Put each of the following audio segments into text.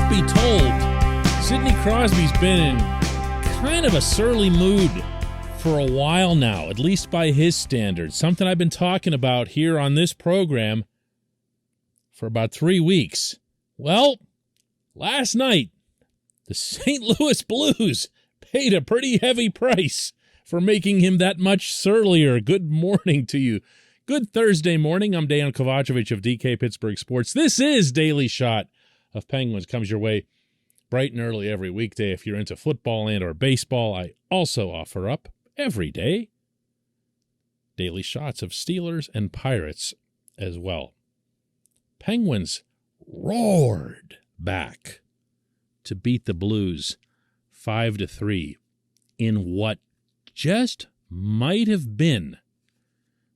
Truth be told, Sidney Crosby's been in kind of a surly mood for a while now, at least by his standards. Something I've been talking about here on this program for about 3 weeks. Well, last night, the St. Louis Blues paid a pretty heavy price for making him that much surlier. Good morning to you. Good Thursday morning. I'm Dejan Kovacevic of DK Pittsburgh Sports. This is Daily Shot of Penguins. Comes your way bright and early every weekday. If you're into football and or baseball, I also offer up every day daily shots of Steelers and Pirates as well. Penguins roared back to beat the Blues 5-3 in what just might have been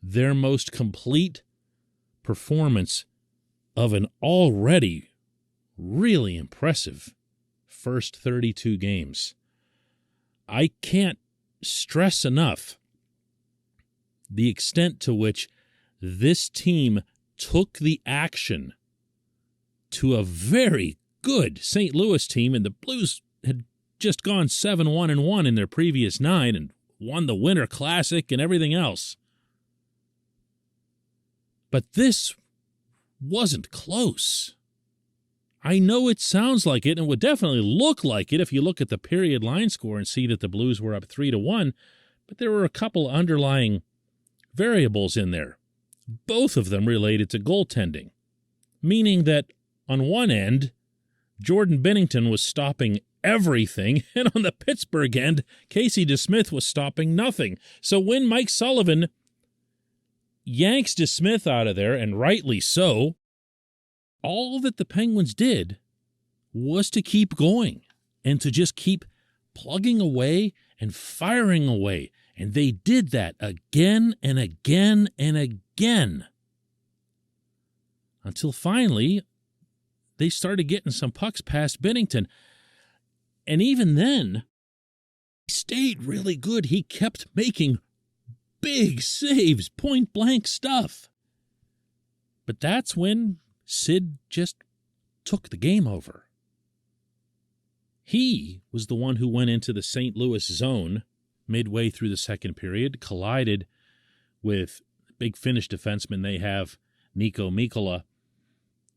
their most complete performance of an already really impressive first 32 games. I can't stress enough the extent to which this team took the action to a very good St. Louis team, and the Blues had just gone 7-1-1 in their previous 9 and won the Winter Classic and everything else. But this wasn't close. I know it sounds like it, and would definitely look like it if you look at the period line score and see that the Blues were up 3-1, but there were a couple underlying variables in there, both of them related to goaltending, meaning that on one end, Jordan Binnington was stopping everything, and on the Pittsburgh end, Casey DeSmith was stopping nothing. So when Mike Sullivan yanks DeSmith out of there, and rightly so, all that the Penguins did was to keep going and to just keep plugging away and firing away. And they did that again and again and again until finally they started getting some pucks past Binnington. And even then, he stayed really good. He kept making big saves, point-blank stuff. But that's when Sid just took the game over. He was the one who went into the St. Louis zone midway through the second period, collided with big Finnish defenseman they have, Niko Mikkola,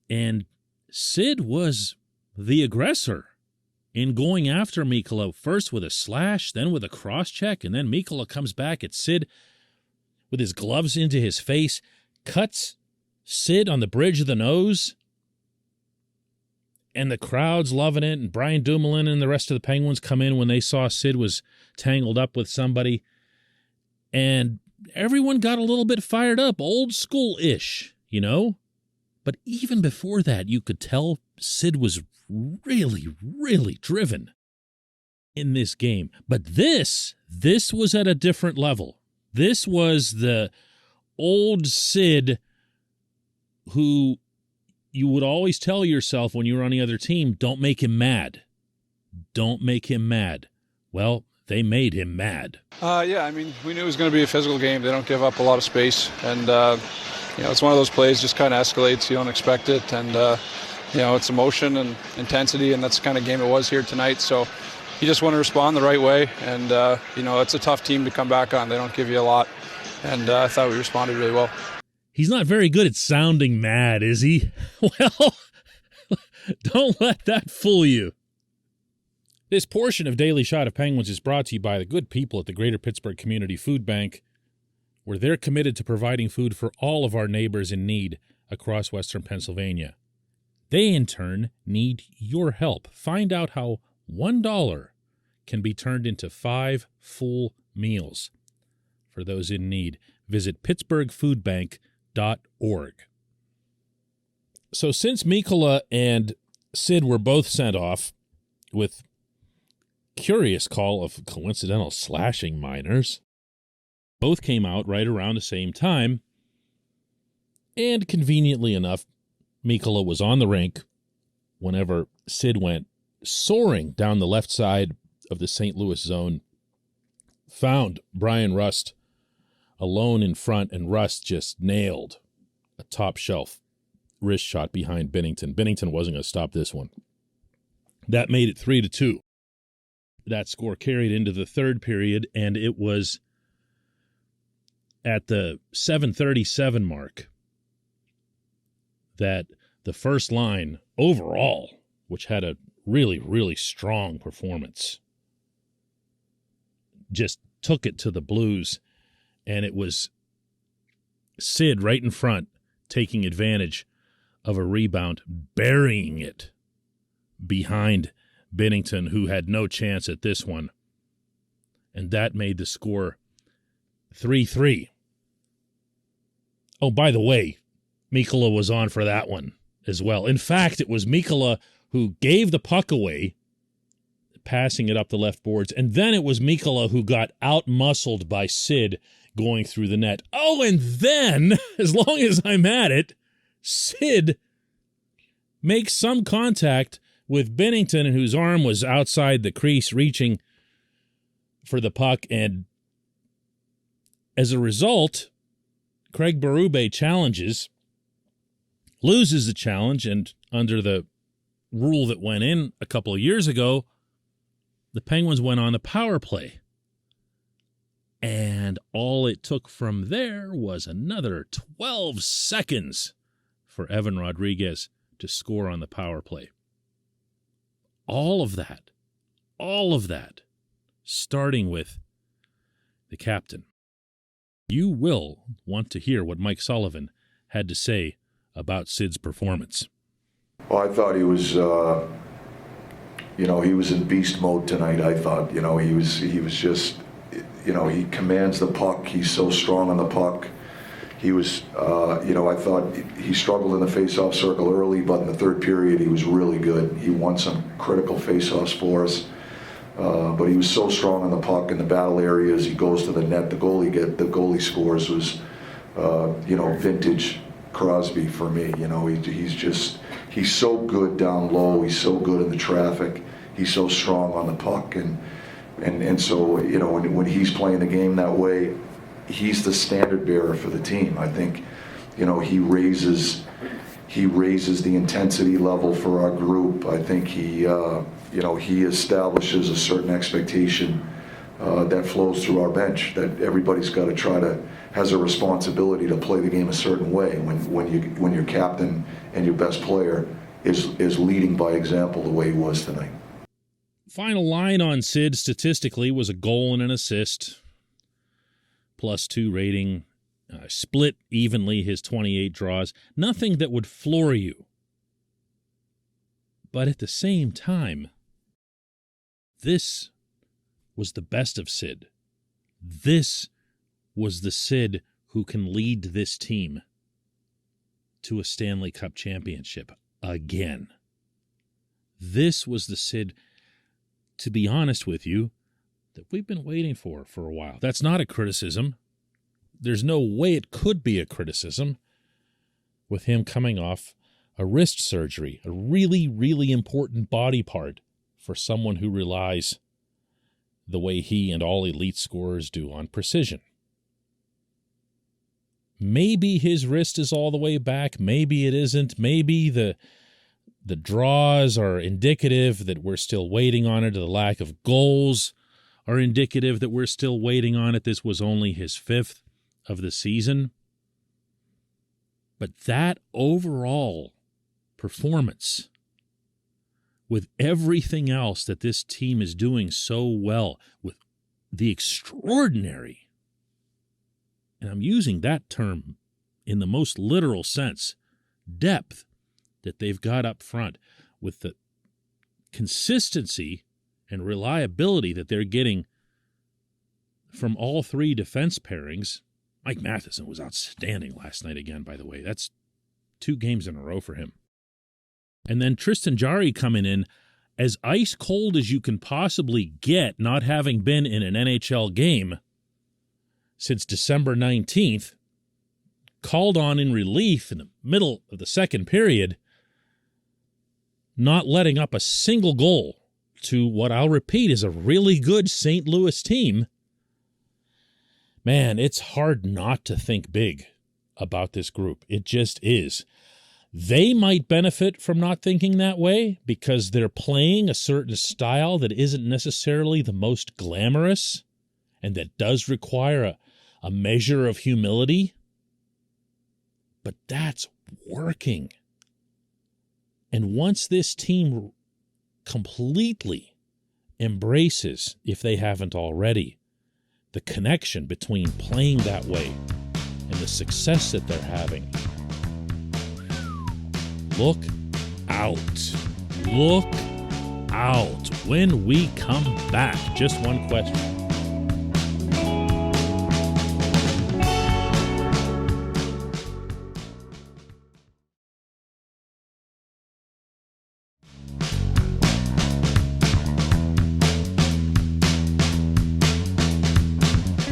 and Sid was the aggressor in going after Mikkola, first with a slash, then with a cross-check, and then Mikkola comes back at Sid with his gloves into his face, cuts Sid on the bridge of the nose, and the crowd's loving it, and Brian Dumoulin and the rest of the Penguins come in when they saw Sid was tangled up with somebody, and everyone got a little bit fired up, old school-ish, you know? But even before that, you could tell Sid was really, really driven in this game. But this was at a different level. This was the old Sid who you would always tell yourself when you were on the other team, don't make him mad. Don't make him mad. Well, they made him mad. Yeah, I mean, we knew it was going to be a physical game. They don't give up a lot of space. And, it's one of those plays just kind of escalates. You don't expect it. And, it's emotion and intensity, and that's the kind of game it was here tonight. So you just want to respond the right way. And, it's a tough team to come back on. They don't give you a lot. And I thought we responded really well. He's not very good at sounding mad, is he? Well, don't let that fool you. This portion of Daily Shot of Penguins is brought to you by the good people at the Greater Pittsburgh Community Food Bank, where they're committed to providing food for all of our neighbors in need across Western Pennsylvania. They, in turn, need your help. Find out how $1 can be turned into 5 full meals for those in need. Visit pittsburghfoodbank.org. So since Mikkola and Sid were both sent off with curious call of coincidental slashing minors, both came out right around the same time, and conveniently enough, Mikkola was on the rink whenever Sid went soaring down the left side of the St. Louis zone, found Brian Rust alone in front, and Rust just nailed a top-shelf wrist shot behind Binnington. Binnington wasn't going to stop this one. That made it 3-2. That score carried into the third period, and it was at the 7:37 mark that the first line overall, which had a really, really strong performance, just took it to the Blues, and it was Sid right in front taking advantage of a rebound, burying it behind Binnington, who had no chance at this one. And that made the score 3-3. Oh, by the way, Mikkola was on for that one as well. In fact, it was Mikkola who gave the puck away, passing it up the left boards, and then it was Mikkola who got out-muscled by Sid going through the net. Oh, and then, as long as I'm at it, Sid makes some contact with Binnington, whose arm was outside the crease reaching for the puck, and as a result, Craig Berube challenges, loses the challenge, and under the rule that went in a couple of years ago, the Penguins went on the power play. And all it took from there was another 12 seconds for Evan Rodriguez to score on the power play. All of that, starting with the captain. You will want to hear what Mike Sullivan had to say about Sid's performance. Well, I thought he was, he was in beast mode tonight. I thought, he was just, he commands the puck. He's so strong on the puck. He was, I thought he struggled in the face-off circle early, but in the third period he was really good. He won some critical face-offs for us, but he was so strong on the puck in the battle areas. He goes to the net. The goalie scores was, vintage Crosby for me. He's so good down low. He's so good in the traffic. He's so strong on the puck, and so when he's playing the game that way, he's the standard bearer for the team. I think, he raises the intensity level for our group. I think he establishes a certain expectation that flows through our bench, that everybody's got to has a responsibility to play the game a certain way when your captain and your best player is leading by example the way he was tonight. Final line on Sid statistically was a goal and an assist, +2 rating, split evenly his 28 draws. Nothing that would floor you. But at the same time, this was the best of Sid. This was the Sid who can lead this team to a Stanley Cup championship again. This was the Sid, to be honest with you, that we've been waiting for a while. That's not a criticism. There's no way it could be a criticism with him coming off a wrist surgery, a really, really important body part for someone who relies the way he and all elite scorers do on precision. Maybe his wrist is all the way back. Maybe it isn't. Maybe the draws are indicative that we're still waiting on it. The lack of goals are indicative that we're still waiting on it. This was only his 5th of the season. But that overall performance, with everything else that this team is doing so well, with the extraordinary, and I'm using that term in the most literal sense, depth that they've got up front, with the consistency and reliability that they're getting from all three defense pairings. Mike Matheson was outstanding last night again, by the way. That's 2 games in a row for him. And then Tristan Jarry coming in as ice cold as you can possibly get, not having been in an NHL game since December 19th, called on in relief in the middle of the second period, not letting up a single goal to what I'll repeat is a really good St. Louis team. Man, it's hard not to think big about this group. It just is. They might benefit from not thinking that way because they're playing a certain style that isn't necessarily the most glamorous and that does require a measure of humility. But that's working. And once this team completely embraces, if they haven't already, the connection between playing that way and the success that they're having, look out. Look out. When we come back, just one question.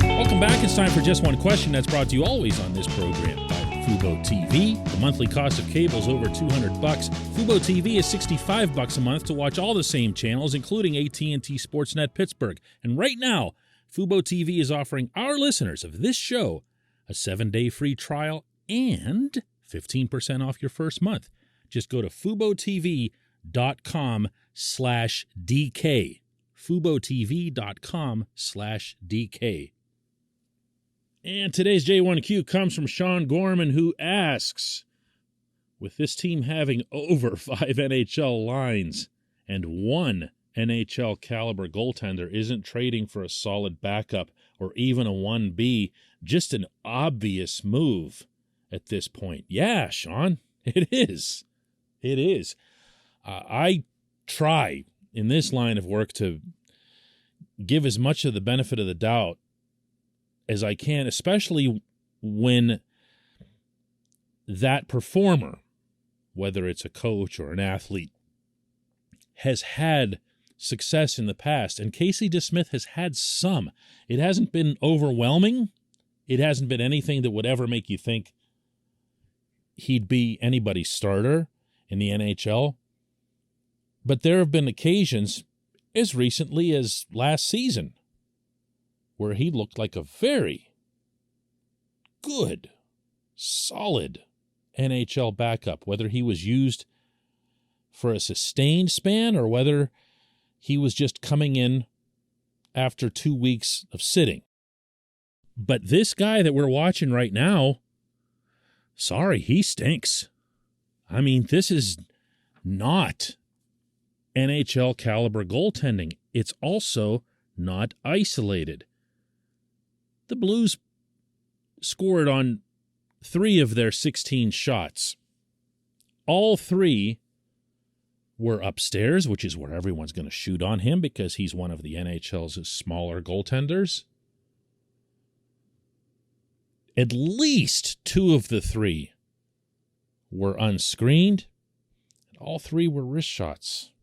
Welcome back. It's time for Just One Question. That's brought to you always on this program by Fubo TV. The monthly cost of cable is over $200. Fubo TV is $65 a month to watch all the same channels, including AT&T Sportsnet Pittsburgh. And right now, Fubo TV is offering our listeners of this show a 7-day free trial and 15% off your first month. Just go to FuboTV.com/DK. FuboTV.com/DK. And today's J1Q comes from Sean Gorman, who asks, with this team having over 5 NHL lines and one NHL caliber goaltender, isn't trading for a solid backup or even a 1B just an obvious move at this point? Yeah, Sean, it is. It is. I try in this line of work to give as much of the benefit of the doubt as I can, especially when that performer, whether it's a coach or an athlete, has had success in the past. And Casey DeSmith has had some. It hasn't been overwhelming. It hasn't been anything that would ever make you think he'd be anybody's starter in the NHL. But there have been occasions, as recently as last season, where he looked like a very good, solid NHL backup, whether he was used for a sustained span or whether he was just coming in after 2 weeks of sitting. But this guy that we're watching right now, sorry, he stinks. I mean, this is not NHL caliber goaltending. It's also not isolated. The Blues scored on 3 of their 16 shots. All 3 were upstairs, which is where everyone's going to shoot on him because he's one of the NHL's smaller goaltenders. At least 2 of the 3 were unscreened. And all 3 were wrist shots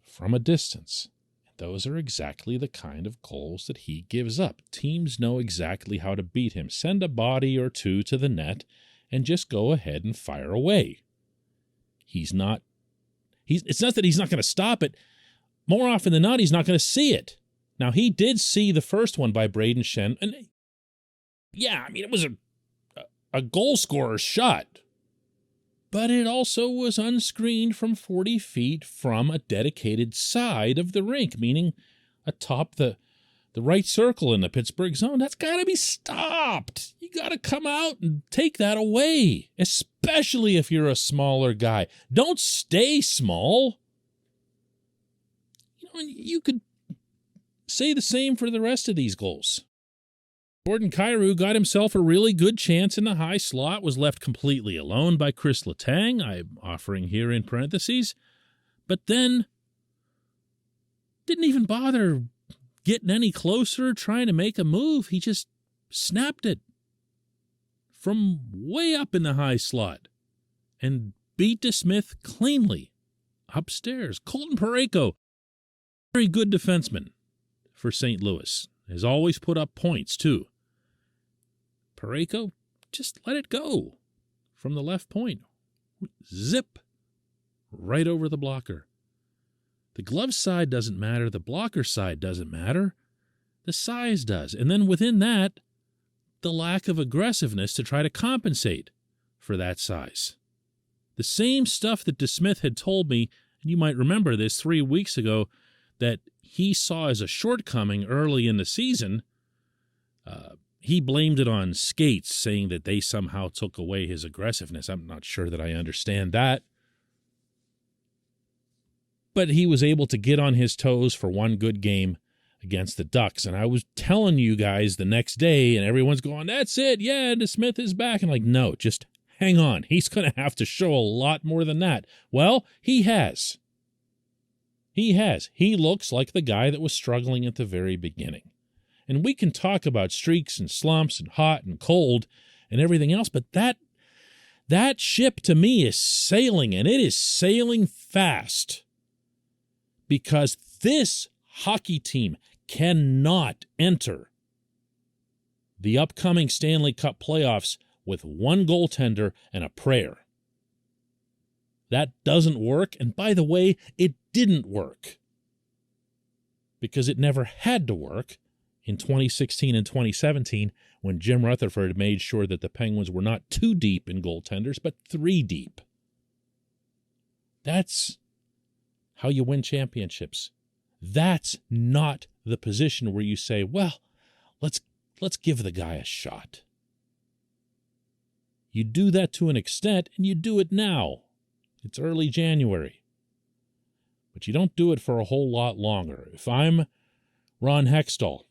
from a distance. Those are exactly the kind of goals that he gives up. Teams know exactly how to beat him. Send a body or 2 to the net and just go ahead and fire away. It's not that he's not going to stop it. More often than not, he's not going to see it. Now, he did see the first one by Braden Shen. And yeah, I mean, it was a goal scorer's shot. But it also was unscreened from 40 feet from a dedicated side of the rink, meaning atop the right circle in the Pittsburgh zone. That's got to be stopped. You got to come out and take that away, especially if you're a smaller guy. Don't stay small. You know, you could say the same for the rest of these goals. Jordan Kyrou got himself a really good chance in the high slot, was left completely alone by Chris Letang, I'm offering here in parentheses, but then didn't even bother getting any closer, trying to make a move. He just snapped it from way up in the high slot and beat DeSmith cleanly upstairs. Colton Parayko, very good defenseman for St. Louis, has always put up points too. Parayko, just let it go from the left point. Zip right over the blocker. The glove side doesn't matter. The blocker side doesn't matter. The size does. And then within that, the lack of aggressiveness to try to compensate for that size. The same stuff that DeSmith had told me, and you might remember this 3 weeks ago, that he saw as a shortcoming early in the season. He blamed it on skates, saying that they somehow took away his aggressiveness. I'm not sure that I understand that. But he was able to get on his toes for one good game against the Ducks. And I was telling you guys the next day, and everyone's going, that's it, yeah, DeSmith is back. And like, no, just hang on. He's going to have to show a lot more than that. Well, he has. He has. He looks like the guy that was struggling at the very beginning. And we can talk about streaks and slumps and hot and cold and everything else, but that ship to me is sailing, and it is sailing fast, because this hockey team cannot enter the upcoming Stanley Cup playoffs with one goaltender and a prayer. That doesn't work, and by the way, it didn't work, because it never had to work in 2016 and 2017 when Jim Rutherford made sure that the Penguins were not 2 deep in goaltenders, but 3 deep. That's how you win championships. That's not the position where you say, well, let's give the guy a shot. You do that to an extent, and you do it now. It's early January. But you don't do it for a whole lot longer. If I'm Ron Hextall,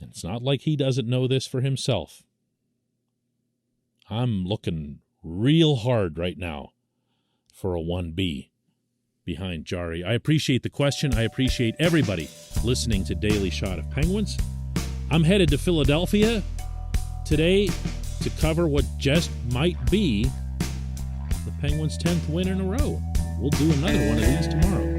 and it's not like he doesn't know this for himself, I'm looking real hard right now for a 1B behind Jari. I appreciate the question. I appreciate everybody listening to Daily Shot of Penguins. I'm headed to Philadelphia today to cover what just might be the Penguins' 10th win in a row. We'll do another one of these tomorrow.